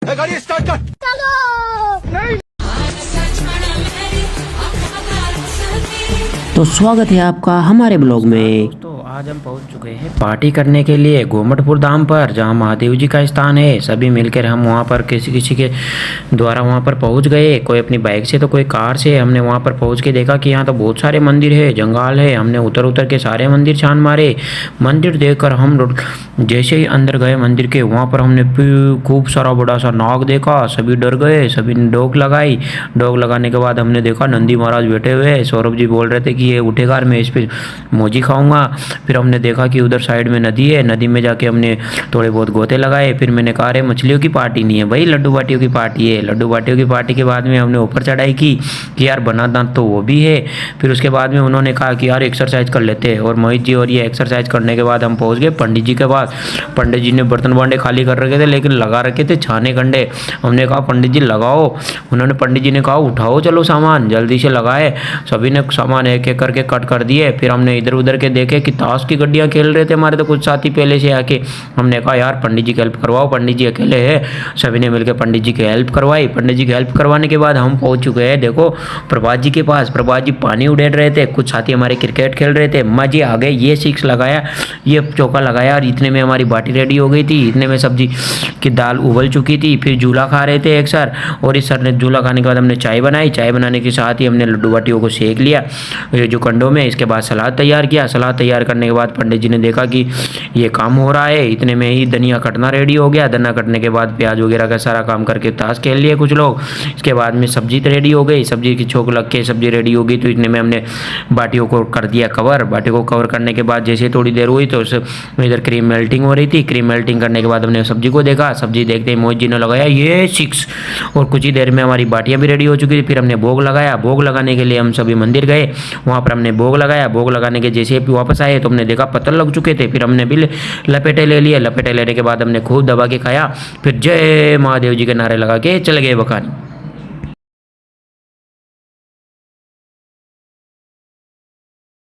गाड़ी स्टार्ट कर। तो स्वागत है आपका हमारे ब्लॉग में। दोस्तों आज हम पहुंच चुके हैं पार्टी करने के लिए गोमटपुर धाम पर, जहां महादेव जी का स्थान है। सभी मिलकर हम वहां पर किसी के द्वारा वहां पर पहुंच गए, कोई अपनी बाइक से तो कोई कार से। हमने वहां पर पहुंच के देखा कि यहाँ तो बहुत सारे मंदिर है, जंगल है। हमने उतर के सारे मंदिर छान मारे। मंदिर देखकर हम जैसे ही अंदर गए मंदिर के, वहाँ पर हमने खूब सारा बड़ा सा नाग देखा। सभी डर गए, सभी ने डोक लगाई। डोक लगाने के बाद हमने देखा नंदी महाराज बैठे हुए। सौरभ जी बोल रहे थे कि ये उठेगा और मैं इस पे मोजी खाऊंगा। फिर हमने देखा कि उधर साइड में नदी है, नदी में जाके हमने थोड़े बहुत गोते लगाए। फिर मैंने कहा अरे मछलियों की पार्टी नहीं है भाई, लड्डू बाटियों की पार्टी है। लड्डू बाटियों की पार्टी के बाद में हमने ऊपर चढ़ाई की कि यार बना दांत तो वो भी है। फिर उसके बाद में उन्होंने कहा कि यार एक्सरसाइज कर लेते हैं, और मोहित जी और ये एक्सरसाइज करने के बाद हम पहुँच गए पंडित जी के पास। पंडित जी ने बर्तन बांडे खाली कर रखे थे, लेकिन लगा रखे थे छाने कंडे। हमने कहा पंडित जी लगाओ। उन्होंने पंडित जी ने कहा उठाओ चलो सामान, जल्दी से लगाए। सभी ने सामान एक एक करके कट कर दिए। फिर हमने इधर उधर के देखे कि ताश की गड्डियाँ खेल रहे थे हमारे तो कुछ साथी पहले से आके। हमने कहा यार पंडित जी की हेल्प करवाओ, पंडित जी अकेले है। सभी ने मिलकर पंडित जी की हेल्प करवाई। पंडित जी की हेल्प करवाने के बाद हम पहुंच चुके हैं देखो प्रभात जी के पास। प्रभात जी पानी उड़ेल रहे थे, कुछ साथी हमारे क्रिकेट खेल रहे थे। अम्मा जी आ गए, ये सिक्स लगाया, ये चौका लगाया, और इतने में हमारी बाटी रेडी हो गई थी। इतने में सब्जी की दाल उबल चुकी थी। फिर झूला खा रहे थे एक सर, और इस सर ने झूला खाने के बाद हमने चाय बनाई। चाय बनाने के साथ ही हमने लड्डू बाटियों को सेक लिया ये जो कंडों में। इसके बाद सलाद तैयार किया। सलाद तैयार करने के बाद पंडित जी ने देखा कि ये काम हो रहा है। इतने में ही धनिया कटना रेडी हो गया। धनिया कटने के बाद प्याज वगैरह का सारा काम करके ताश खेल लिए कुछ लोग। इसके बाद में सब्जी रेडी हो गई, सब्जी की छोक लग के सब्जी रेडी हो गई। तो इतने में हमने बाटियों को कर दिया कवर। बाटियों को कवर करने के बाद जैसे थोड़ी देर हुई तो इधर क्रीम मेल्टिंग हो रही थी। क्रीम मेल्टिंग करने के बाद हमने सब्जी को देखा। सब्जी देखते ही मोहित जी ने लगाया ये सिक्स, और कुछ ही देर में हमारी बाटियाँ भी रेडी हो चुकी थी। फिर हमने भोग लगाया। भोग लगाने के लिए हम सभी मंदिर गए, वहाँ पर हमने भोग लगाया। भोग लगाने के जैसे ही वापस आए तो हमने देखा पत्थर लग चुके थे। फिर हमने भी लपेटे ले लिए। लपेटे लेने के बाद हमने खूब दबा के खाया। फिर जय महादेव जी के नारे लगा के चले गए बखानी।